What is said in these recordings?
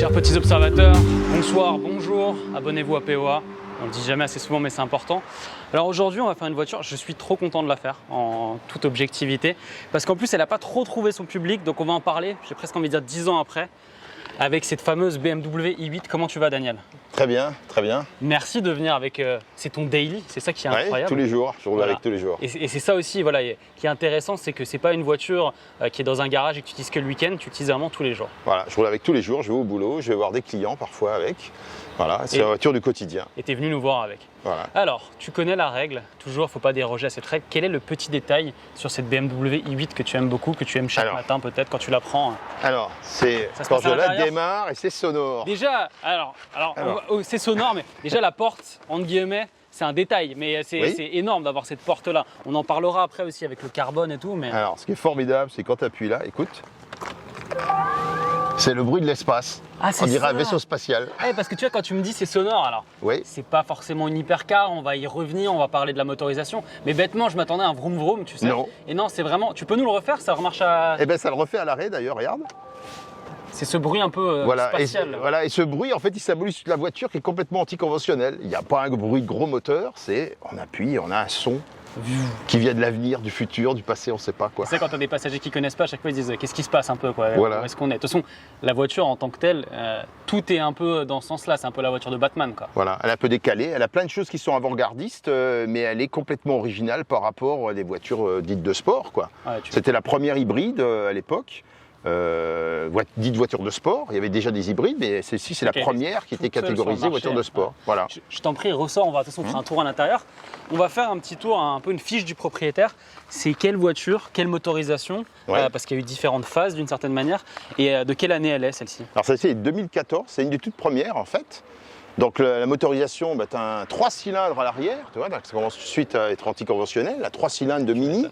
Chers petits observateurs, bonsoir, bonjour, abonnez-vous à POA. On le dit jamais assez souvent mais c'est important. Alors aujourd'hui on va faire une voiture, je suis trop content de la faire en toute objectivité parce qu'en plus elle n'a pas trop trouvé son public, donc on va en parler, j'ai presque envie de dire 10 ans après, avec cette fameuse BMW i8. Comment tu vas Daniel? Très bien, très bien. Merci de venir avec, c'est ton daily, c'est ça qui est incroyable. Tous les jours, je roule Voilà. avec tous les jours. Et c'est ça aussi voilà, qui est intéressant, c'est que c'est pas une voiture qui est dans un garage et que tu utilises que le week-end, tu utilises vraiment tous les jours. Voilà, je roule avec tous les jours, je vais au boulot, je vais voir des clients parfois avec. Voilà, c'est la voiture du quotidien. Et tu es venu nous voir avec. Voilà. Alors, tu connais la règle, toujours, il ne faut pas déroger à cette règle. Quel est le petit détail sur cette BMW i8 que tu aimes beaucoup, que tu aimes chaque matin peut-être quand tu la prends? Alors, c'est Ça se quand passe à je la l'intérieur démarre et c'est sonore. Déjà, c'est sonore, mais déjà la porte, entre guillemets, c'est un détail, mais c'est énorme d'avoir cette porte-là. On en parlera après aussi avec le carbone et tout. Mais... Alors, ce qui est formidable, c'est quand tu appuies là, écoute, c'est le bruit de l'espace. Ah, on dirait un vaisseau spatial. Parce que tu vois, quand tu me dis c'est sonore, alors c'est pas forcément une hypercar, on va y revenir, on va parler de la motorisation. Mais bêtement, je m'attendais à un vroom vroom, tu sais. Non. Et non, c'est vraiment. Tu peux nous le refaire, ça remarche à. Eh bien, ça le refait à l'arrêt d'ailleurs, regarde. C'est ce bruit un peu spatial. Et ce bruit, en fait, il symbolise la voiture qui est complètement anticonventionnelle. Il n'y a pas un bruit de gros moteur, on appuie, on a un son qui vient de l'avenir, du futur, du passé, on ne sait pas quoi. Tu sais, quand tu as des passagers qui ne connaissent pas, à chaque fois ils disent qu'est-ce qui se passe un peu, quoi. Voilà. Où est-ce qu'on est? De toute façon, la voiture en tant que telle, tout est un peu dans ce sens-là, c'est un peu la voiture de Batman, quoi. Voilà, elle est un peu décalée, elle a plein de choses qui sont avant-gardistes, mais elle est complètement originale par rapport à des voitures dites de sport, quoi. Ouais, C'était la première hybride à l'époque. Dite voiture de sport, il y avait déjà des hybrides, mais celle-ci c'est la première qui était catégorisée voiture de sport. Voilà. Je t'en prie, ressors, on va de toute façon faire un tour à l'intérieur. On va faire un petit tour, un peu une fiche du propriétaire. C'est quelle voiture, quelle motorisation, parce qu'il y a eu différentes phases d'une certaine manière, et de quelle année elle est celle-ci? Alors celle-ci est 2014, c'est une des toutes premières en fait. Donc la motorisation, tu as un 3 cylindres à l'arrière, tu vois, donc ça commence tout de suite à être anticonventionnel, la 3 cylindres de Mini,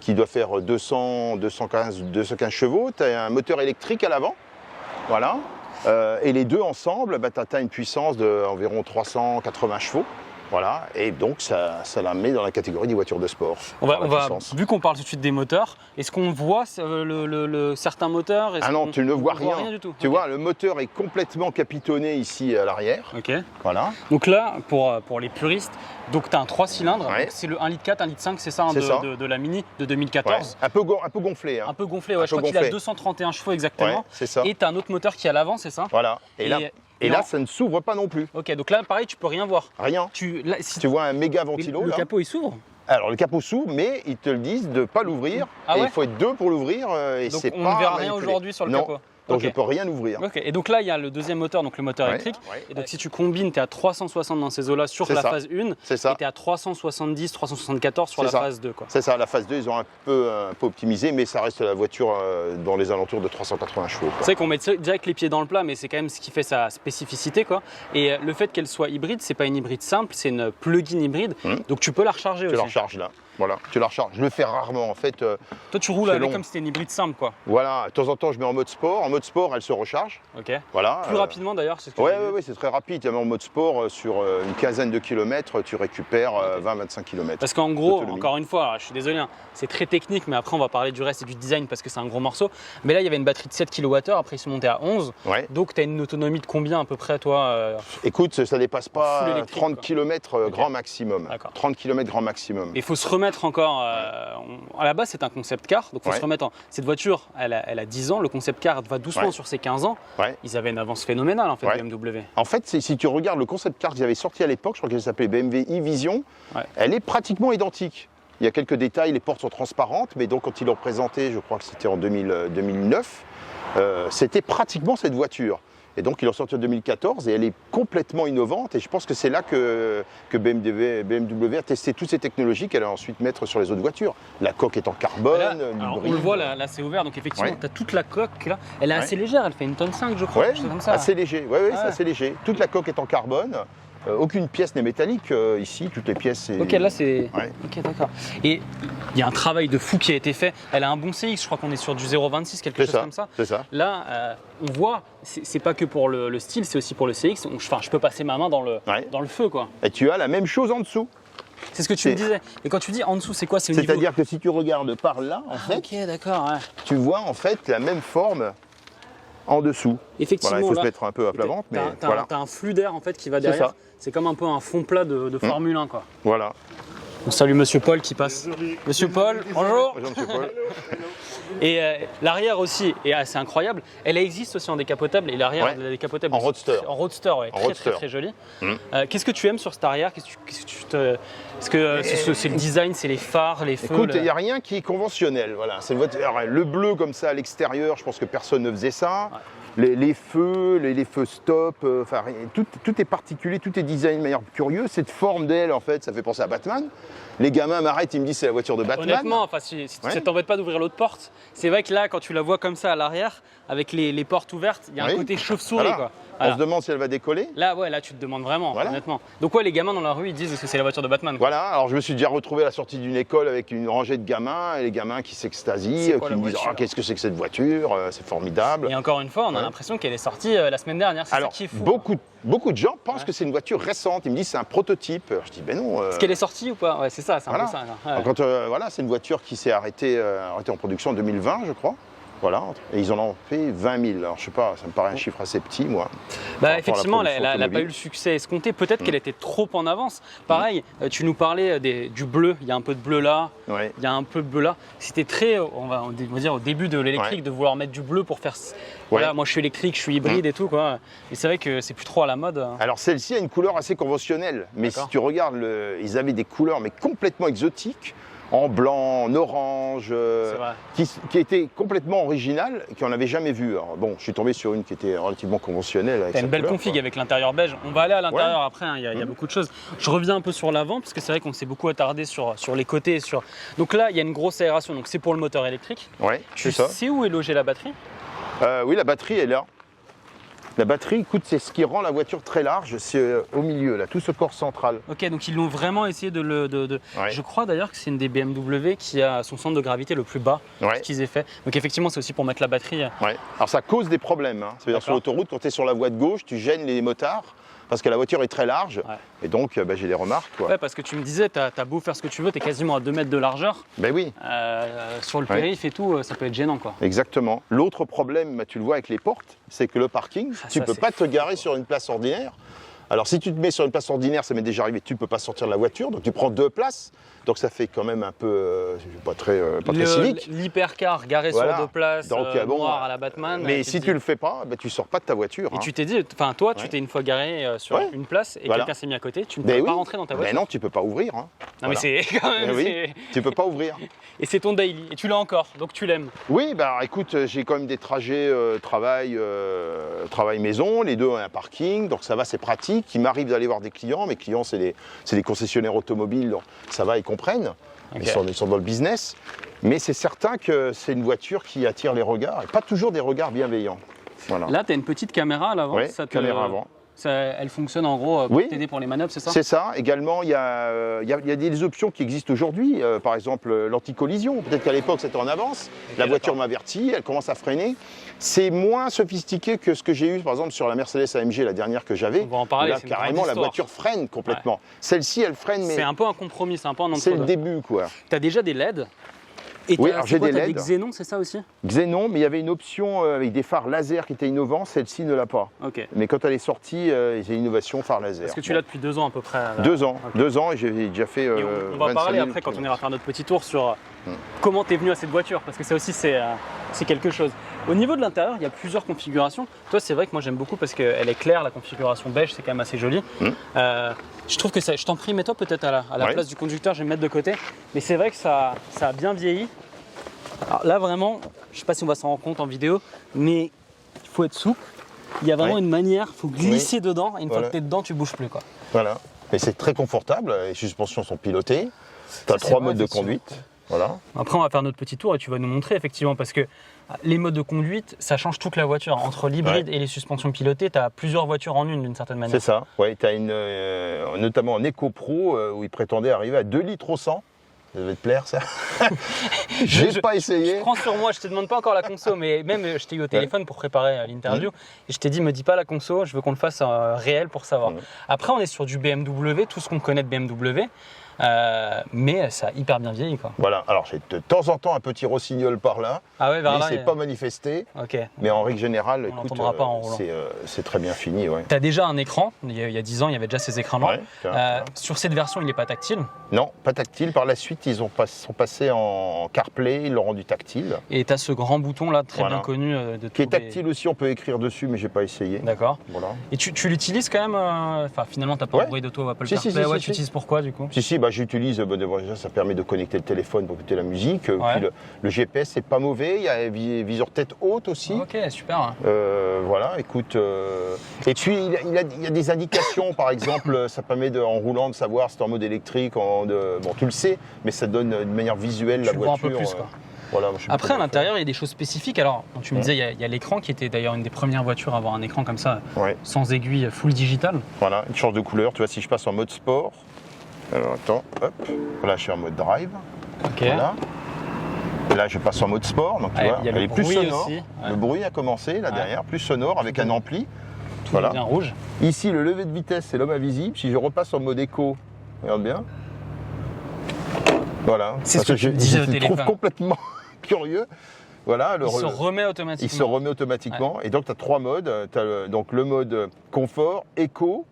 qui doit faire 215 chevaux. Tu as un moteur électrique à l'avant, voilà. Et les deux ensemble, tu atteins une puissance d'environ 380 chevaux. Voilà, et donc ça la met dans la catégorie des voitures de sport. Vu qu'on parle tout de suite des moteurs, est-ce qu'on voit certains moteurs? Ah non, tu ne vois rien du tout. Tu vois, le moteur est complètement capitonné ici à l'arrière. Ok. Voilà. Donc là, pour les puristes, donc tu as un 3 cylindres, c'est le 1,4 litre, 1,5 litre, c'est ça, de la Mini de 2014. Un peu gonflé. Hein. Un peu gonflé, je crois qu'il a 231 chevaux exactement. C'est ça. Et tu as un autre moteur qui est à l'avant, c'est ça? Voilà. Et là, ça ne s'ouvre pas non plus. Ok, donc là, pareil, tu peux rien voir. Rien. Tu vois un méga ventilo. Le capot, il s'ouvre? Alors, le capot s'ouvre, mais ils te le disent de ne pas l'ouvrir. Il faut être deux pour l'ouvrir. Donc, on ne verra rien aujourd'hui sur le capot. Donc je ne peux rien ouvrir. Ok, et donc là il y a le deuxième moteur, donc le moteur électrique. Et donc si tu combines, tu es à 360 dans ces eaux-là sur la phase 1 et tu es à 370, 374 sur la phase 2. C'est ça, la phase 2, ils ont un peu optimisé, mais ça reste la voiture dans les alentours de 380 chevaux. C'est vrai qu'on met direct les pieds dans le plat, mais c'est quand même ce qui fait sa spécificité, quoi. Et le fait qu'elle soit hybride, c'est pas une hybride simple, c'est une plug-in hybride, donc tu peux la recharger aussi. Tu la recharges là. Voilà, tu la recharges. Je le fais rarement en fait. Toi, tu roules avec comme si c'était une hybride simple, quoi. Voilà, de temps en temps, je mets en mode sport. En mode sport, elle se recharge. Ok. Voilà. Plus rapidement d'ailleurs, c'est ce que Oui, c'est très rapide. Tu mets en mode sport, sur une quinzaine de kilomètres, tu récupères 20-25 km. Parce qu'en gros, encore une fois, je suis désolé, hein, c'est très technique, mais après, on va parler du reste et du design parce que c'est un gros morceau. Mais là, il y avait une batterie de 7 kWh, après, ils sont montés à 11. Donc, tu as une autonomie de combien à peu près, toi Écoute, ça dépasse pas 30 km grand maximum. 30 km grand maximum. Il faut se remettre encore. À la base, c'est un concept car, donc il faut se remettre cette voiture, elle a 10 ans, le concept car va doucement sur ses 15 ans. Ils avaient une avance phénoménale en fait, BMW. En fait, si tu regardes le concept car qu'ils avaient sorti à l'époque, je crois qu'elle s'appelait BMW e-Vision, elle est pratiquement identique. Il y a quelques détails, les portes sont transparentes, mais donc quand ils l'ont présenté, je crois que c'était en 2009, c'était pratiquement cette voiture. Et donc ils l'ont sorti en 2014 et elle est complètement innovante et je pense que c'est là que BMW a testé toutes ces technologies qu'elle va ensuite mettre sur les autres voitures. La coque est en carbone, alors, on le voit là c'est ouvert, donc effectivement tu as toute la coque là, elle est assez légère, elle fait 1,5 tonne je crois, comme ça. Assez léger, c'est assez léger. Toute la coque est en carbone. Aucune pièce n'est métallique ici, toutes les pièces c'est... Ok, là c'est... Ok, d'accord. Et il y a un travail de fou qui a été fait. Elle a un bon CX, je crois qu'on est sur du 0,26, quelque chose comme ça. C'est ça. Là, on voit, c'est pas que pour le style, c'est aussi pour le CX. Enfin, je peux passer ma main dans le feu, quoi. Et tu as la même chose en dessous. C'est ce que tu me disais. Et quand tu dis en dessous, c'est quoi? C'est-à-dire que si tu regardes par là, en fait, ok, d'accord. Tu vois en fait la même forme en dessous. Effectivement, Voilà, il faut là, se mettre un peu à plat ventre, mais voilà. T'as un flux d'air en fait qui va derrière. ça. C'est comme un peu un fond plat de Formule 1 quoi. Voilà. On salue Monsieur Paul qui passe. Monsieur Paul, bonjour. Bonjour Monsieur Paul. Et l'arrière aussi est assez incroyable. Elle existe aussi en décapotable et l'arrière Ouais. de la décapotable En aussi. roadster. En roadster, ouais, En très, roadster. très joli. Mm. Qu'est-ce que tu aimes sur cette arrière? Est-ce que c'est le design, c'est les phares, les feux? Écoute, il n'y a rien qui est conventionnel. Voilà. C'est une voiture, le bleu comme ça à l'extérieur, je pense que personne ne faisait ça. Ouais. Les feux, les feux stop, tout est particulier, tout est designé de manière curieuse. Cette forme d'aile, en fait, ça fait penser à Batman. Les gamins m'arrêtent, ils me disent c'est la voiture de Batman. Honnêtement, enfin, si ça t'embête pas d'ouvrir l'autre porte, c'est vrai que là, quand tu la vois comme ça à l'arrière, avec les portes ouvertes, il y a un Oui. côté chauve-souris. Voilà. Quoi. On Voilà. se demande si elle va décoller. Là, ouais, là, tu te demandes vraiment, Voilà. honnêtement. Donc, ouais, les gamins dans la rue, ils disent que c'est la voiture de Batman. Quoi. Voilà, alors je me suis déjà retrouvé à la sortie d'une école avec une rangée de gamins, et les gamins qui s'extasient, C'est quoi, qui la me disent voiture qu'est-ce que c'est que cette voiture, c'est formidable. Et encore une fois, on a Ouais. l'impression qu'elle est sortie la semaine dernière. C'est Alors, ça qui est fou. beaucoup de gens pensent Ouais. que c'est une voiture récente. Ils me disent c'est un prototype. Alors, je dis ben non. Est-ce qu'elle est sortie ou pas? Ouais, c'est ça, c'est un Voilà. peu ça. Ouais. Alors, voilà, c'est une voiture qui s'est arrêtée en production en 2020, je crois. Voilà, et ils en ont fait 20 000. Alors je sais pas, ça me paraît un chiffre assez petit, moi. Bah, rapport à la effectivement, elle production n'a pas eu le succès escompté. Peut-être qu'elle était trop en avance. Pareil, tu nous parlais du bleu. Il y a un peu de bleu là, Ouais. il y a un peu de bleu là. C'était très, on va dire, au début de l'électrique, Ouais. de vouloir mettre du bleu pour faire. Voilà, moi je suis électrique, je suis hybride et tout quoi. Et c'est vrai que c'est plus trop à la mode. Alors celle-ci a une couleur assez conventionnelle, mais D'accord. si tu regardes, ils avaient des couleurs mais complètement exotiques, en blanc, en orange, C'est vrai. qui étaient complètement originales et qu'on n'avait jamais vues. Alors, bon, je suis tombé sur une qui était relativement conventionnelle. Avec T'as une cette belle couleur, config quoi. avec l'intérieur beige. On va aller à l'intérieur après, hein, il y a beaucoup de choses. Je reviens un peu sur l'avant parce que c'est vrai qu'on s'est beaucoup attardé sur les côtés. Donc là, il y a une grosse aération, donc c'est pour le moteur électrique. Ouais, Tu c'est ça. sais où est logée la batterie? Oui, la batterie est là. La batterie, écoute, c'est ce qui rend la voiture très large, c'est au milieu, là, tout ce corps central. Ok, donc ils l'ont vraiment essayé de le. Ouais. Je crois d'ailleurs que c'est une des BMW qui a son centre de gravité le plus bas Ouais. qu'ils aient fait. Donc effectivement, c'est aussi pour mettre la batterie. Ouais. Alors ça cause des problèmes. Hein. C'est-à-dire sur D'accord. l'autoroute, quand tu es sur la voie de gauche, tu gênes les motards parce que la voiture est très large. Ouais. Et donc, j'ai des remarques. Quoi. Ouais, parce que tu me disais, t'as beau faire ce que tu veux, t'es quasiment à 2 mètres de largeur. Ben oui, Sur le Ouais. périph' et tout, ça peut être gênant quoi. exactement. L'autre problème, tu le vois avec les portes, c'est que le parking, tu ça, peux c'est pas te garer sur une place ordinaire. Alors si tu te mets sur une place ordinaire, ça m'est déjà arrivé, tu ne peux pas sortir de la voiture, donc tu prends 2 places. Donc ça fait quand même un peu, pas très civique. L'hypercar garé Voilà. sur 2 places, Donc, bon, noir à la Batman. Mais tu si te tu dis- le fais pas, tu sors pas de ta voiture. Et hein. tu t'es dit, enfin toi, tu Ouais. t'es une fois garé sur Ouais. une place et Voilà. quelqu'un s'est mis à côté, tu ne Ben peux pas oui. rentrer dans ta Ben voiture. non, tu peux pas ouvrir. Hein. Non mais Voilà. c'est quand même. Ben oui, c'est- tu peux pas ouvrir. Et c'est ton daily, et tu l'as encore, donc tu l'aimes. Oui, bah écoute, j'ai quand même des trajets travail-maison, les deux ont un parking, donc ça va, c'est pratique. Il m'arrive d'aller voir des clients, mes clients c'est des concessionnaires automobiles, donc ça va, ils comprennent, Ok. ils sont dans le business. Mais c'est certain que c'est une voiture qui attire les regards, et pas toujours des regards bienveillants. Voilà. Là, tu as une petite caméra à l'avant. Ouais, caméra avant. Elle fonctionne en gros pour Oui. t'aider pour les manœuvres, c'est ça? C'est ça. Également, il y a des options qui existent aujourd'hui. Par exemple, l'anticollision. Peut-être qu'à l'époque, c'était en avance. La voiture d'accord. m'avertit, elle commence à freiner. C'est moins sophistiqué que ce que j'ai eu, par exemple, sur la Mercedes AMG, la dernière que j'avais. On va en parler, Là, c'est une grande carrément, la histoire. voiture freine complètement. Celle-ci, elle freine, C'est mais un peu un compromis, c'est un peu un c'est le entre-deux. début, quoi. Tu as déjà des LED. Et Oui, t'as- alors c'est j'ai quoi, des t'as LED. Xénon, c'est ça aussi? Xénon, mais il y avait une option avec des phares laser qui était innovant. Celle-ci ne l'a pas. Ok. Mais quand elle est sortie, j'ai une innovation phare laser. Est-ce que tu l'as depuis 2 ans à peu près? Là 2 ans. Ok. 2 ans et j'ai déjà fait. Et on va 25 parler 000 après quand on kilomètres. ira faire notre petit tour sur comment tu es venu à cette voiture, parce que ça aussi c'est quelque chose. Au niveau de l'intérieur, il y a plusieurs configurations. Toi, c'est vrai que moi j'aime beaucoup parce qu'elle est claire, la configuration beige, c'est quand même assez joli. Je trouve que ça, je t'en prie, mets-toi peut-être à la Ouais. place du conducteur, je vais me mettre de côté. Mais c'est vrai que ça a bien vieilli. Alors là vraiment, je sais pas si on va s'en rendre compte en vidéo, mais il faut être souple. Il y a vraiment Ouais. une manière, il faut glisser dedans, et une fois Voilà. que tu es dedans, tu bouges plus quoi. Voilà. Et c'est très confortable, les suspensions sont pilotées. Tu as Ça, c'est 3 vrai, modes de effectivement. conduite. Voilà. Après, on va faire notre petit tour et tu vas nous montrer effectivement parce que les modes de conduite, ça change toute la voiture. Entre l'hybride et les suspensions pilotées, tu as plusieurs voitures en une d'une certaine manière. C'est ça. Ouais, tu as notamment en Eco Pro où ils prétendaient arriver à 2 litres au 100. Ça devait te plaire ça. J'ai pas essayé. Je prends sur moi, je te demande pas encore la conso, mais même je t'ai eu au téléphone pour préparer l'interview et je t'ai dit, me dis pas la conso, je veux qu'on le fasse réel pour savoir. Après, on est sur du BMW, tout ce qu'on connaît de BMW. mais ça a hyper bien vieilli, quoi. Voilà, alors j'ai de temps en temps un petit rossignol par là, Ah ouais, vers mais là. c'est pas manifesté. Ok. Mais en règle générale, On écoute, l'entendra pas en roulant. c'est très bien fini. Ouais. Tu as déjà un écran, il y a 10 ans, il y avait déjà ces écrans-là. Ouais, tiens. Sur cette version, il n'est pas tactile. Non, pas tactile. Par la suite, ils sont passés en CarPlay, ils l'ont rendu tactile. Et tu as ce grand bouton là, très Voilà. bien connu. De Qui est tous les- tactile aussi, on peut écrire dessus, mais j'ai pas essayé. D'accord. Voilà. Et tu l'utilises quand même enfin, finalement, tu n'as pas Ouais. Android Auto ou Apple Si, si, CarPlay. si, Ouais, si, tu si. utilises pourquoi du coup? Si, bah, j'utilise, déjà, ça permet de connecter le téléphone pour écouter la musique. Ouais. Puis le GPS, c'est pas mauvais. Il y a viseur tête haute aussi. Ok, super. Voilà, écoute. Et puis, il y a des indications, par exemple, ça permet en roulant de savoir si tu es en mode électrique. Bon, tu le sais, mais ça donne de manière visuelle la Tu le vois un voiture. peu plus, quoi. Voilà, moi, je suis Après, plutôt à l'intérieur, il y a des choses spécifiques. Alors, tu me disais, il y a l'écran qui était d'ailleurs une des premières voitures à avoir un écran comme ça, Ouais. sans aiguille, full digital. Voilà, une change de couleur. Tu vois, si je passe en mode sport, alors attends, hop, voilà, je suis en mode drive. Ok. Voilà. Et là, je passe en mode sport, donc tu Ouais, vois, il y a elle le est plus bruit sonore. aussi, ouais. Le bruit a commencé là Ouais. derrière, plus sonore avec un ampli. Tout Voilà. devient rouge. Ici, le lever de vitesse, c'est l'homme invisible. Si je repasse en mode éco, regarde bien. Voilà. C'est Parce ce que tu me disais au je téléphone. trouve complètement curieux. Voilà, Il se remet automatiquement. il se remet automatiquement. Et donc, tu as 3 modes. Tu as donc le mode confort, éco,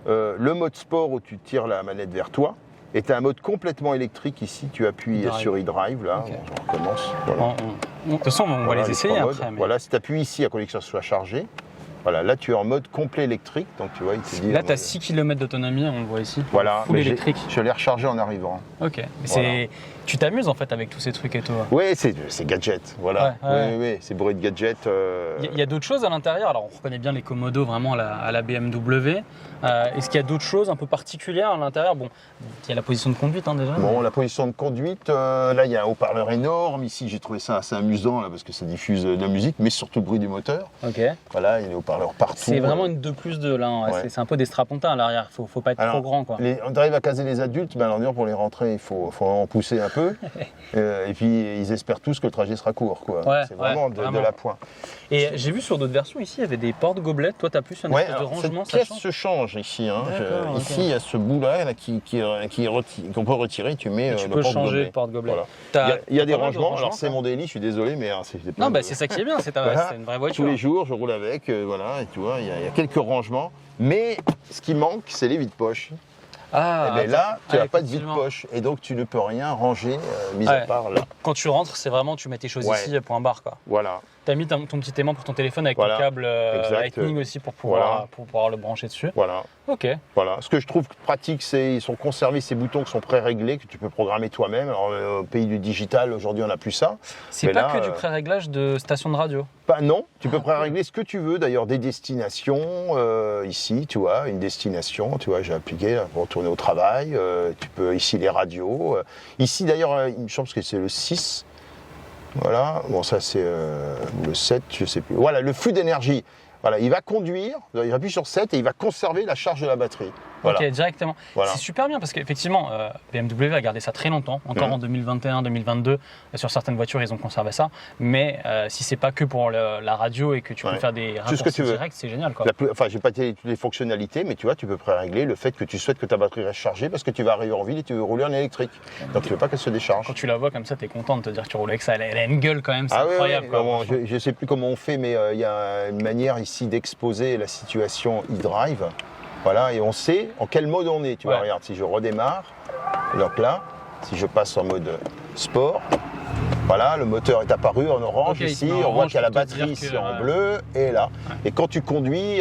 le mode sport où tu tires la manette vers toi. Et tu as un mode complètement électrique ici. Tu appuies Drive. sur e-drive. Là, Ok. on recommence. Voilà. De toute façon, on va Voilà, les essayer 3 après. modes. mais- Voilà, si tu appuies ici, à connexion soit chargée. Voilà, là, tu es en mode complet électrique. Donc, tu vois, il te dit. Là, en tu as mode- 6 km d'autonomie, on le voit ici. Voilà, Full mais électrique. je l'ai rechargé en arrivant. Ok. Mais Voilà. tu t'amuses en fait avec tous ces trucs et tout. Oui, c'est gadget, voilà. Ouais, ouais. Oui, c'est bourré de gadgets. Il y a d'autres choses à l'intérieur. Alors, on reconnaît bien les Komodo vraiment à la BMW. Est-ce qu'il y a d'autres choses un peu particulières à l'intérieur? Bon, il y a la position de conduite déjà. Bon, la position de conduite, là, il y a un haut-parleur énorme. Ici, j'ai trouvé ça assez amusant là, parce que ça diffuse de la musique, mais surtout le bruit du moteur. Ok. Voilà, il y a des haut-parleurs partout. C'est vraiment une 2+2 là. Hein. Ouais. C'est un peu des strapontins à l'arrière. Faut pas être Alors, trop grand, quoi. On arrive à caser les adultes, mais alors pour les rentrer, il faut en pousser un peu. Et puis, ils espèrent tous que le trajet sera court, quoi. Ouais, c'est vraiment, ouais, de vraiment. la pointe. Et j'ai vu sur d'autres versions ici, il y avait des portes-gobelettes. Toi, tu as plus un Ouais, espèce de alors, rangement, cette ça pièce change. se change ici. Hein. D'accord, ok. Ici, il y a ce bout-là là, qu'on peut retirer. Tu mets Et tu le peux porte-gobelet. changer le porte-gobelet. Voilà. T'as- Il y a t'as des pas mal de rangements. Alors, c'est quand mon délit, je suis désolé, mais c'est plein Non, de- bah, c'est ça qui est bien. C'est Voilà. une vraie voiture. Tous les jours, je roule avec. Voilà, et tu vois, il y a quelques rangements. Mais ce qui manque, c'est les vides-poches. Ah, Et bien là, tu ah, n'as pas de effectivement. vide-poche. Et donc, tu ne peux rien ranger, mis à Ouais. part là. Quand tu rentres, c'est vraiment, tu mets tes choses Ouais. ici, point barre, quoi. Voilà. T'as mis ton petit aimant pour ton téléphone avec Voilà. ton câble Exact. Lightning aussi pour Voilà. pouvoir le brancher dessus. Voilà. Ok. Voilà. Ce que je trouve pratique, c'est qu'ils sont conservés ces boutons qui sont pré-réglés, que tu peux programmer toi-même. Alors, au pays du digital, aujourd'hui, on n'a plus ça. C'est Mais pas là, que du pré-réglage de station de radio. Non, tu peux pré-régler ce que tu veux. D'ailleurs, des destinations, ici, tu vois, une destination, tu vois, j'ai appliqué là, pour retourner au travail. Tu peux, ici, les radios. Ici, d'ailleurs, il me semble que c'est le 6. Voilà, bon, ça, c'est le 7, je sais plus. Voilà, le flux d'énergie. Voilà, il va conduire, il appuie sur 7 et il va conserver la charge de la batterie. Voilà. Ok, directement. Voilà. C'est super bien parce qu'effectivement, BMW a gardé ça très longtemps, encore en 2021, 2022. Sur certaines voitures, ils ont conservé ça. Mais si c'est pas que pour la radio et que tu peux Ouais. faire des Tout ce que raccourcis tu veux. directs, c'est génial, quoi. Enfin, j'ai pas toutes les fonctionnalités, mais tu vois, tu peux pré-régler le fait que tu souhaites que ta batterie reste chargée parce que tu vas arriver en ville et tu veux rouler en électrique. Donc, tu veux pas qu'elle se décharge. Quand tu la vois comme ça, t'es content de te dire que tu roules avec ça. Elle a une gueule quand même, c'est Ah ouais, incroyable, ouais, quoi. bon, franchement. je ne sais plus comment on fait, mais il y a une manière ici d'exposer la situation e-drive. Voilà, et on sait en quel mode on est. Tu vois, Ouais. regarde, si je redémarre, donc là, si je passe en mode sport, voilà, le moteur est apparu en orange Ok, ici, il se met en on voit orange qu'il y a la pour te dire batterie que, ici en bleu, et là. Et quand tu conduis,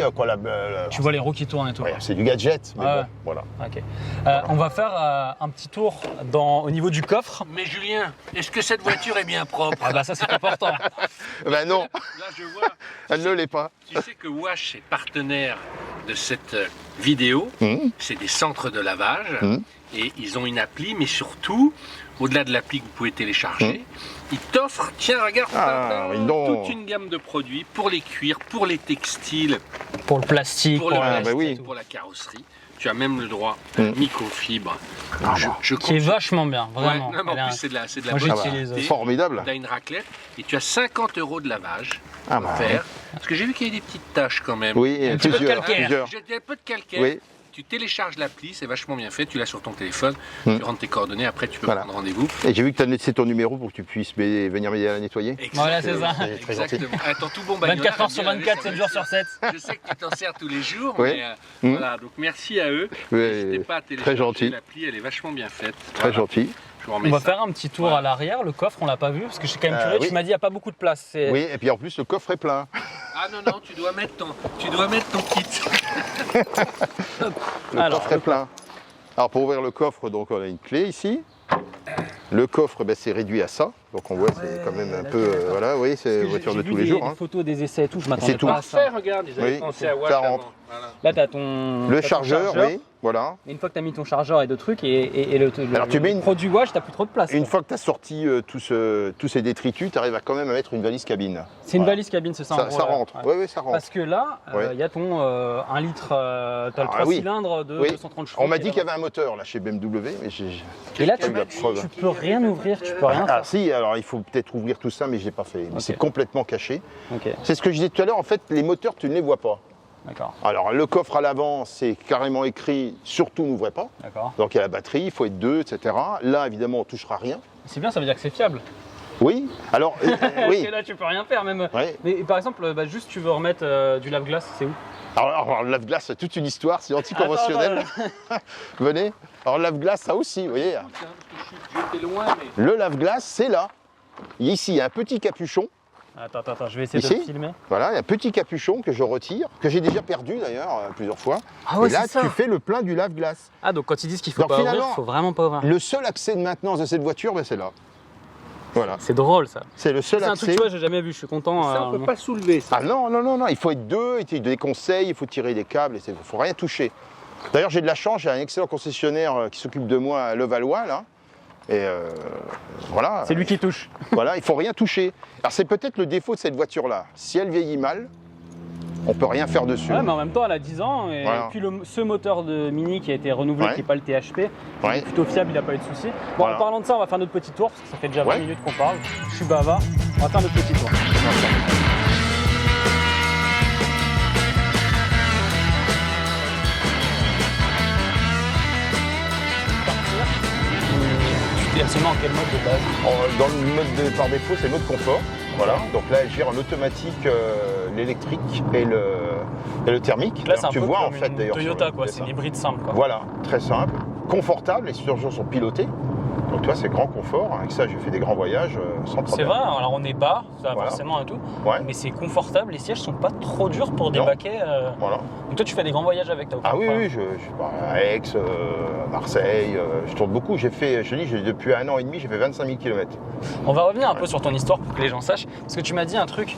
Tu vois les roues qui tournent et tout. ouais, quoi. c'est du gadget, mais Ouais. bon, voilà. Ok. On va faire un petit tour au niveau du coffre. Mais Julien, est-ce que cette voiture est bien propre? Ah bah ça c'est important. Ben non, Là, je vois. elle ne l'est pas. Tu sais que Wash est partenaire de cette vidéo. Mmh. C'est des centres de lavage. Mmh. Et ils ont une appli, mais surtout, au-delà de l'appli que vous pouvez télécharger, ils t'offrent, tiens, regarde, Ah, oui, non. toute une gamme de produits pour les cuirs, pour les textiles, Pour le plastique. pour le Ah, bah plastique, oui. pour la carrosserie. Tu as même le droit à un microfibre. Je Qui est vachement bien, Ouais, vraiment. non, mais Elle en a- plus, c'est de la Moi, bonne j'utilise. qualité. Formidable. Tu as une raclette et tu as 50 € de lavage Ah bah, offert. Parce que j'ai vu qu'il y a des petites taches quand même. oui, Un petit peu de plusieurs. calcaire. plusieurs. J'ai un peu de calcaire. Oui. tu télécharges l'appli, c'est vachement bien fait, tu l'as sur ton téléphone, Mm. tu rentres tes coordonnées, après tu peux Voilà. prendre rendez-vous. Et j'ai vu que tu as laissé ton numéro pour que tu puisses venir m'aider à la nettoyer. Voilà, c'est ça. C'est très gentil. Exactement. Attends, tout bon bagnolard 24 heures sur aime bien laver 24, sa 7 jours sur 7. Je sais que tu t'en sers tous les jours, Oui. mais Mm. voilà, donc merci à eux. Oui, N'hésitez pas à télécharger gentil. l'appli, elle est vachement bien faite. Très gentil. Je vous On remets va ça. faire un petit tour à l'arrière. Le coffre, on l'a pas vu parce que je suis quand même curieux. oui. Tu m'as dit il n'y a pas beaucoup de place. C'est- Oui, et puis en plus, le coffre est plein. Ah non, tu dois mettre ton kit. Le Alors, coffre est plein. Alors pour ouvrir le coffre, donc on a une clé ici. Le coffre, ben, c'est réduit à ça. Donc on voit, c'est quand même un là, peu, je suis d'accord. voilà, oui, c'est Parce une que voiture j'ai de vu tous les des jours. hein. photos, des essais et tout, je m'attendais C'est tout. pas à ça. Parfait, regarde, ils avaient Oui, pensé à Watt ça avant. rentre. Voilà. Là, tu as ton, Le t'as ton chargeur, oui, voilà. Et une fois que tu as mis ton chargeur et deux trucs, et le Alors, tu mets une- produit Wash, tu plus trop de place. Une quoi. fois que tu as sorti tous ces détritus, tu arrives à quand même à mettre une valise cabine. C'est une Voilà. valise cabine, c'est ça en Ça, gros, ça là. rentre. Ouais. Oui, ça rentre. Parce que là, il Ouais. y a ton 1 litre, tu as le 3 oui. cylindres de Oui. 230 chevaux. On m'a qui dit est qu'il y là-bas. avait un moteur là chez BMW, mais j'ai Et là, pas eu la preuve. tu peux rien ouvrir, tu peux rien Ah faire. si, alors il faut peut-être ouvrir tout ça, mais je l'ai pas fait. Mais Ok. c'est complètement caché. Ok, C'est ce que je disais tout à l'heure, en fait, les moteurs, tu ne les vois pas. d'accord, Alors le coffre à l'avant, c'est carrément écrit « surtout n'ouvrez pas ». d'accord. Donc il y a la batterie, il faut être deux, etc. Là, évidemment, on ne touchera rien. C'est bien, ça veut dire que c'est fiable. Oui, alors, oui. Parce que là, tu peux rien faire même. Ouais. Mais par exemple, juste tu veux remettre du lave-glace, c'est où? Alors, le lave-glace, c'est toute une histoire, c'est anticonventionnel. Venez. Alors, le lave-glace, ça aussi, vous voyez. J'étais loin, mais. Le lave-glace, c'est là. Ici, il y a un petit capuchon. Attends, je vais essayer de Ici le filmer. Voilà, il y a un petit capuchon que je retire, que j'ai déjà perdu d'ailleurs plusieurs fois. Ah ouais, Et là, c'est ça. tu fais le plein du lave-glace. Ah, donc quand ils disent qu'il faut Donc, pas ouvrir, finalement, il faut vraiment pas ouvrir. Le seul accès de maintenance de cette voiture, ben, c'est là. Voilà. C'est drôle ça. C'est le seul C'est un truc, accès. tu vois, j'ai jamais vu, je suis content. Ça, on peut pas soulever ça. Ah non, il faut être deux, il y a des conseils, il faut tirer des câbles, il ne faut rien toucher. D'ailleurs, j'ai de la chance, j'ai un excellent concessionnaire qui s'occupe de moi à Levallois, là. Et voilà. C'est lui qui touche. Voilà, il ne faut rien toucher. Alors, c'est peut-être le défaut de cette voiture-là. Si elle vieillit mal, on ne peut rien faire dessus. Ouais, mais en même temps, elle a 10 ans. Et Voilà. puis ce moteur de Mini qui a été renouvelé, Ouais. qui n'est pas le THP, il Ouais. est plutôt fiable, il n'a pas eu de soucis. Bon, Voilà. en parlant de ça, on va faire notre petit tour, parce que ça fait déjà 20 Ouais. minutes qu'on parle. Je suis bavard. On va faire notre petit tour. Tu es seulement en quel mode de base? Dans le mode par défaut, c'est le mode confort. Voilà. Donc là, elle gère en automatique l'électrique et le thermique. Là, c'est un tu peu vois comme en fait une d'ailleurs. Toyota, sur le quoi. C'est dessin. une hybride simple, quoi. Voilà, très simple, confortable, les surgeons sont pilotés. Donc toi, c'est grand confort. Avec ça, j'ai fait des grands voyages sans problème. C'est vrai, alors on est bas, ça Voilà. forcément et tout, Ouais. mais c'est confortable, les sièges sont pas trop durs pour Non. débaquer. Voilà. Donc toi tu fais des grands voyages avec, t'as aucun Ah oui, problème. oui, je suis à Aix, à Marseille, je tourne beaucoup. J'ai fait, je te dis, depuis 1 an et demi, j'ai fait 25 000 km. On va revenir un peu sur ton histoire pour que les gens sachent, parce que tu m'as dit un truc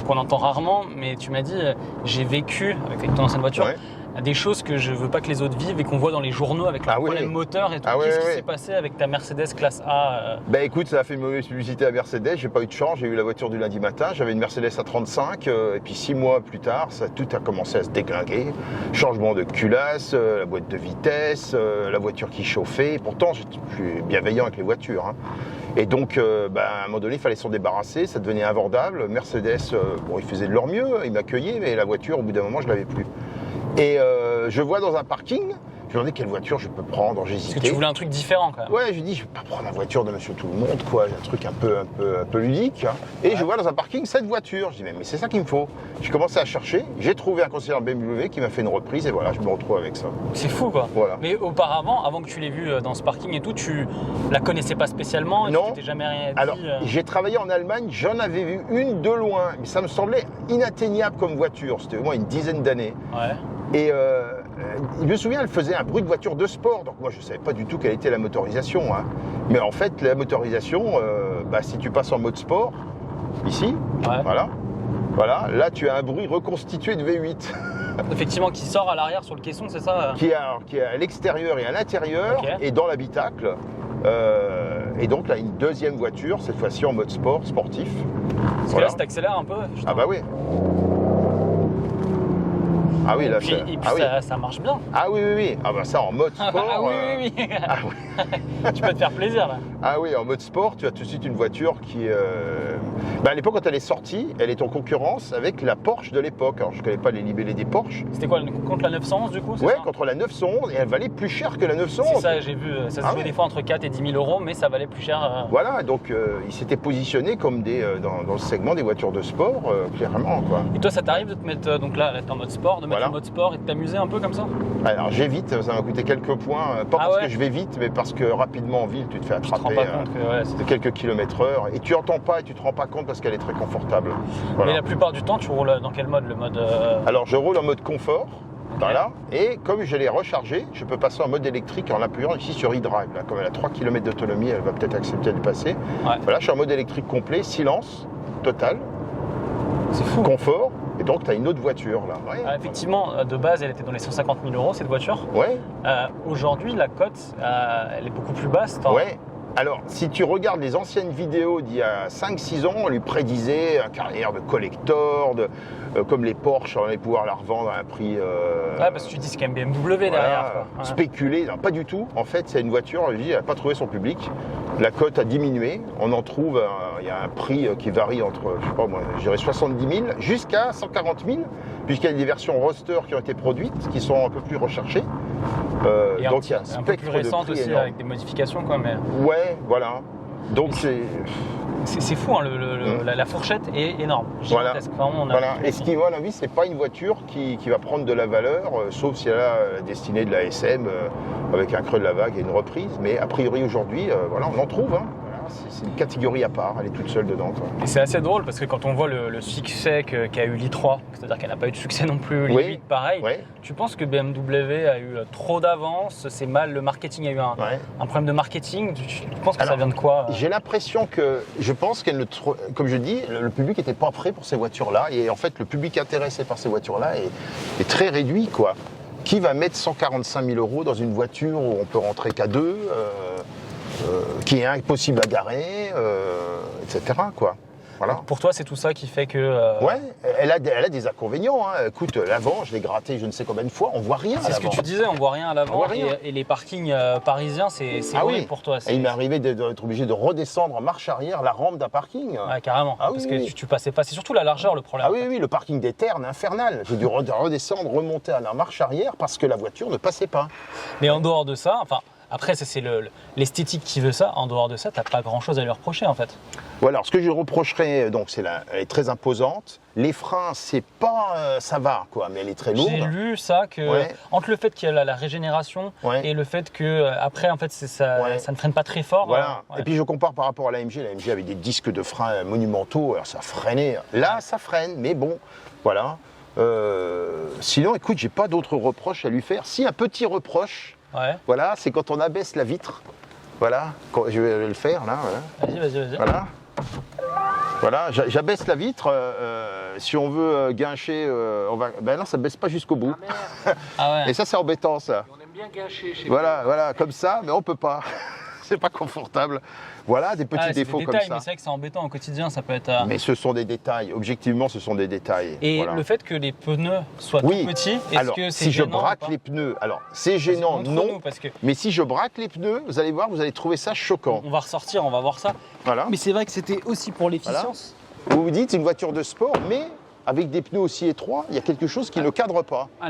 qu'on entend rarement, mais tu m'as dit j'ai vécu avec ton ancienne voiture Ouais. des choses que je veux pas que les autres vivent et qu'on voit dans les journaux avec le Ah oui. problème moteur et tout. Ah ouais, Qu'est-ce qui ouais. s'est passé avec ta Mercedes classe A Ben écoute, ça a fait une mauvaise publicité à Mercedes, j'ai pas eu de chance, j'ai eu la voiture du lundi matin, j'avais une Mercedes A35, et puis 6 mois plus tard, tout a commencé à se déglinguer. Changement de culasse, la boîte de vitesse, la voiture qui chauffait, et pourtant je suis bienveillant avec les voitures. Hein. Et donc, à un moment donné, il fallait s'en débarrasser, ça devenait invendable. Mercedes, bon, ils faisaient de leur mieux, ils m'accueillaient, mais la voiture, au bout d'un moment, je l'avais plus. Et je vois dans un parking, je me demandais quelle voiture je peux prendre, Parce que j'hésitais. tu voulais un truc différent quand même. Ouais, je dis, je vais pas prendre la voiture de Monsieur Tout-le-Monde, quoi. J'ai un truc un peu ludique. Hein. Et je vois dans un parking cette voiture. Je dis, mais c'est ça qu'il me faut. J'ai commencé à chercher. J'ai trouvé un concessionnaire BMW qui m'a fait une reprise et voilà, je me retrouve avec ça. C'est fou quoi. Voilà. Mais auparavant, avant que tu l'aies vue dans ce parking et tout, tu la connaissais pas spécialement et Non. tu t'étais jamais rien dit. Alors, j'ai travaillé en Allemagne, j'en avais vu une de loin, mais ça me semblait inatteignable comme voiture. C'était au moins une dizaine d'années. Ouais. Et je me souviens, elle faisait un bruit de voiture de sport. Donc moi, je ne savais pas du tout quelle était la motorisation. Hein. Mais en fait, la motorisation, si tu passes en mode sport, ici, Ouais. voilà, là, tu as un bruit reconstitué de V8 Effectivement, qui sort à l'arrière sur le caisson, c'est ça qui est à l'extérieur et à l'intérieur Ok. et dans l'habitacle. Et donc là, une deuxième voiture, cette fois-ci en mode sport, sportif. Parce que Voilà. là, si t'accélères un peu, Ah bah oui. Ah oui, là, Et puis ah oui. ça marche bien. Ah oui, oui, oui. Ah bah ça, en mode sport. Ah oui, oui, oui. Ah oui. Tu peux te faire plaisir là. Ah oui, en mode sport, tu as tout de suite une voiture qui... à l'époque, quand elle est sortie, elle est en concurrence avec la Porsche de l'époque. Alors, je ne connais pas les libellés des Porsche. C'était quoi, contre la 911 du coup? Ouais, ça contre la 911, et elle valait plus cher que la 911. C'est ça, j'ai vu. Ça se jouait des fois entre 4 et 10 000 euros, mais ça valait plus cher. Voilà, donc ils s'étaient positionnés comme dans le segment des voitures de sport, clairement, quoi. Et toi, ça t'arrive de te mettre, donc là, t'es en mode sport, de mettre Voilà. en mode sport et de t'amuser un peu comme ça? Alors j'évite, ça m'a coûté quelques points, pas parce que je vais vite, mais parce que rapidement en ville, tu te fais Tu te rends attraper pas compte que de quelques kilomètres/heure, et tu entends pas et tu te rends pas compte parce qu'elle est très confortable. Voilà. Mais la plupart du temps, tu roules dans quel mode? Le mode. Alors je roule en mode confort, Ok. voilà, et comme je l'ai rechargé, je peux passer en mode électrique en appuyant ici sur e-drive. Là. Comme elle a 3 km d'autonomie, elle va peut-être accepter de passer. Ouais. Voilà, je suis en mode électrique complet, silence total, C'est fou. confort, et donc tu as une autre voiture là. Ouais, Effectivement, de base, elle était dans les 150 000 euros cette voiture. ouais. Aujourd'hui, la cote, elle est beaucoup plus basse. Ouais. Alors, si tu regardes les anciennes vidéos d'il y a 5-6 ans, on lui prédisait une carrière de collector, comme les Porsche, on allait pouvoir la revendre à un prix... Ouais, parce que tu dis c'est quand même BMW voilà, derrière. Quoi. Ouais. spéculé. Non, pas du tout. En fait, c'est une voiture, elle n'a pas trouvé son public. La cote a diminué. On en trouve, il y a un prix qui varie entre, je sais pas moi, je dirais 70 000 jusqu'à 140 000, puisqu'il y a des versions roadster qui ont été produites, qui sont un peu plus recherchées. Et Donc il y a un un peu spectre plus récente de prix aussi, énorme. avec des modifications. Quoi, mais... Ouais, voilà. Donc C'est fou, hein, la fourchette est énorme. Voilà. Gigantesque. Vraiment, on a- Voilà. Et ce qui, à mon avis, c'est pas une voiture qui va prendre de la valeur, sauf si elle a la destinée de la SM avec un creux de la vague et une reprise. Mais a priori aujourd'hui, voilà, on en trouve. Hein. Voilà, c'est une catégorie à part. Elle est toute seule dedans. Quoi. Et c'est assez drôle parce que quand on voit le succès qu'a eu l'i3, c'est-à-dire qu'elle n'a pas eu de succès non plus, Oui. l'i8 pareil, Ouais. tu penses que BMW a eu trop d'avance, c'est mal, le marketing a eu Ouais. un problème de marketing, tu penses que Alors, ça vient de quoi? J'ai l'impression que, je pense qu'elle ne, comme je dis, le public n'était pas prêt pour ces voitures-là. Et en fait, le public intéressé par ces voitures-là est très réduit, quoi. Qui va mettre 145 000 euros dans une voiture où on peut rentrer qu'à deux, qui est impossible à garer, etc. quoi. Voilà. Pour toi, c'est tout ça qui fait que... Ouais, elle a des inconvénients. Hein. Écoute, l'avant, je l'ai gratté je ne sais combien de fois, on voit rien. C'est à ce que l'avant. tu disais, on voit rien à On l'avant voit rien. et les parkings parisiens, c'est Ah horrible oui. pour toi. Et il m'est arrivé d'être obligé de redescendre en marche arrière la rampe d'un parking. Ouais, carrément, Ah oui, parce oui. que tu passais pas, c'est surtout la largeur le problème. Ah oui, oui, le parking des Ternes, infernal. J'ai dû redescendre, remonter à la marche arrière parce que la voiture ne passait pas. Mais en dehors de ça, enfin, après, ça, c'est l'esthétique qui veut ça. En dehors de ça, t'as pas grand-chose à lui reprocher, en fait. Voilà, alors ce que je lui reprocherais, donc, elle est très imposante. Les freins, c'est pas, ça va, quoi, mais elle est très lourde. J'ai lu ça que Ouais. entre le fait qu'il y a la régénération Ouais. et le fait que après, en fait, ça, Ouais. ça ne freine pas très fort. Voilà. ouais. Et puis je compare par rapport à l'AMG. L'AMG avait des disques de frein monumentaux, alors ça freinait. Là, ça freine, mais bon, voilà. Sinon, écoute, j'ai pas d'autres reproches à lui faire. Si, un petit reproche, Ouais. voilà, c'est quand on abaisse la vitre. Voilà, je vais le faire là. Voilà. Vas-y. Voilà. Voilà, j'abaisse la vitre. Si on veut guincher, on va. Ben non, ça baisse pas jusqu'au bout. Ah ouais. Et ça, c'est embêtant, ça. On aime bien gâcher chez Voilà, comme ça, mais on peut pas. C'est pas confortable. Voilà, des petits Ah, c'est défauts des comme détails, ça. mais c'est vrai que c'est embêtant au quotidien, ça peut être. Mais ce sont des détails. Objectivement, ce sont des détails. Et Voilà. le fait que les pneus soient Oui. tout petits, est-ce Alors, que c'est si je gênant ou braque pas? les pneus, alors c'est gênant, Montre-nous, non. parce que Mais si je braque les pneus, vous allez voir, vous allez trouver ça choquant. on va ressortir, on va voir ça. Voilà. Mais c'est vrai que c'était aussi pour l'efficience. Vous vous dites, c'est une voiture de sport, mais avec des pneus aussi étroits, il y a quelque chose qui ne cadre pas. À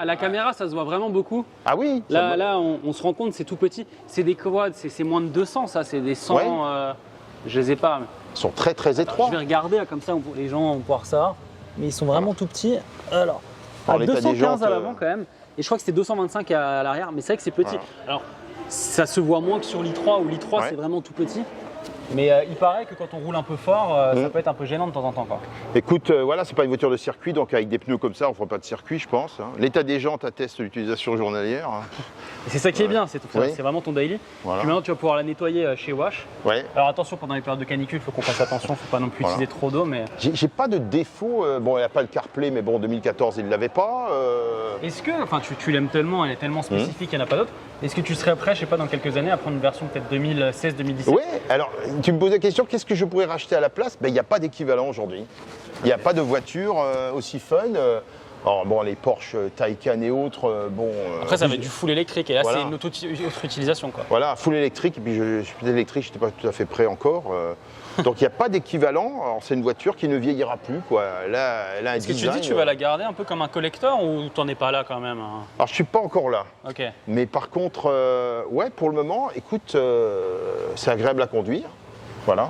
la caméra, ça se voit vraiment beaucoup. Ah oui. ça- Là, on se rend compte, c'est tout petit. C'est des quads, c'est moins de 200, ça. C'est des 100. Ouais. Je les ai pas. Mais... Ils sont très très étroits. Je vais regarder, comme ça, les gens vont voir ça. Mais ils sont vraiment tout petits. Alors, Alors, à l'état des 215 jantes, à l'avant quand même. Et je crois que c'était 225 à l'arrière. Mais c'est vrai que c'est petit. Voilà. Alors, ça se voit moins que sur l'i3, où l'i3, Ouais. c'est vraiment tout petit. Mais il paraît que quand on roule un peu fort, ça peut être un peu gênant de temps en temps. Quoi. Écoute, voilà, c'est pas une voiture de circuit, donc avec des pneus comme ça, on ne fera pas de circuit, je pense. Hein. L'état des jantes atteste l'utilisation journalière. Hein. Et c'est ça qui est bien, c'est Oui. vraiment ton daily. Voilà. Puis maintenant, tu vas pouvoir la nettoyer chez Wash. Ouais. Alors attention, pendant les périodes de canicule, il faut qu'on fasse attention, il ne faut pas non plus Voilà. utiliser trop d'eau. Mais J'ai pas de défaut. Bon, il n'y a pas le CarPlay, mais bon, en 2014, il ne l'avait pas. est-ce que, enfin, tu l'aimes tellement, elle est tellement spécifique, il n'y en a pas d'autre. Est-ce que tu serais prêt, je sais pas, dans quelques années, à prendre une version peut-être 2016-2017? Oui, alors tu me poses la question, qu'est-ce que je pourrais racheter à la place? Ben, il n'y a pas d'équivalent aujourd'hui. Il n'y a pas de voiture aussi fun. Alors bon, les Porsche Taycan et autres, bon... Après, ça va être du full électrique et là, voilà. c'est une autre utilisation, quoi. Voilà, full électrique, et puis je suis électrique, je n'étais pas tout à fait prêt encore. Donc il n'y a pas d'équivalent. Alors c'est une voiture qui ne vieillira plus, quoi. Là, elle a un Est-ce que tu design, dis que tu vas la garder un peu comme un collector ou t'en es pas là quand même, hein? Alors je suis pas encore là. Ok. Mais par contre, ouais, pour le moment, écoute, c'est agréable à conduire. Voilà.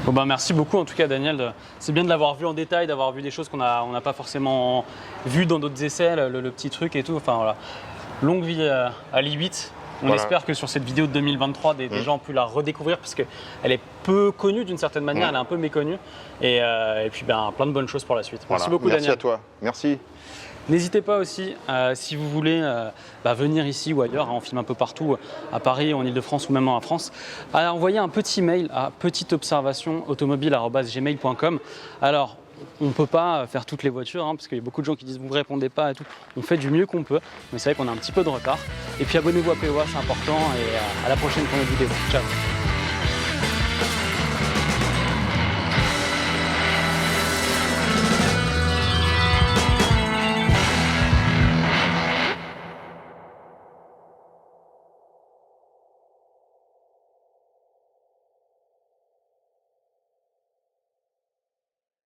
Bon bah merci beaucoup en tout cas Daniel, c'est bien de l'avoir vu en détail, d'avoir vu des choses qu'on n'a pas forcément vues dans d'autres essais, le petit truc et tout, enfin voilà. Longue vie à l'i8, on Voilà. espère que sur cette vidéo de 2023 des gens ont pu la redécouvrir parce qu'elle est peu connue d'une certaine manière, elle est un peu méconnue et puis ben, plein de bonnes choses pour la suite. Merci Voilà. beaucoup Merci Daniel. à toi. Merci. N'hésitez pas aussi, si vous voulez venir ici ou ailleurs, hein, on filme un peu partout, à Paris, en Ile-de-France ou même en France, à envoyer un petit mail à petiteobservationautomobile@gmail.com. Alors, on ne peut pas faire toutes les voitures, hein, parce qu'il y a beaucoup de gens qui disent vous ne répondez pas et tout. On fait du mieux qu'on peut, mais c'est vrai qu'on a un petit peu de retard. Et puis abonnez-vous à POA, c'est important, et à la prochaine pour une vidéo. Ciao.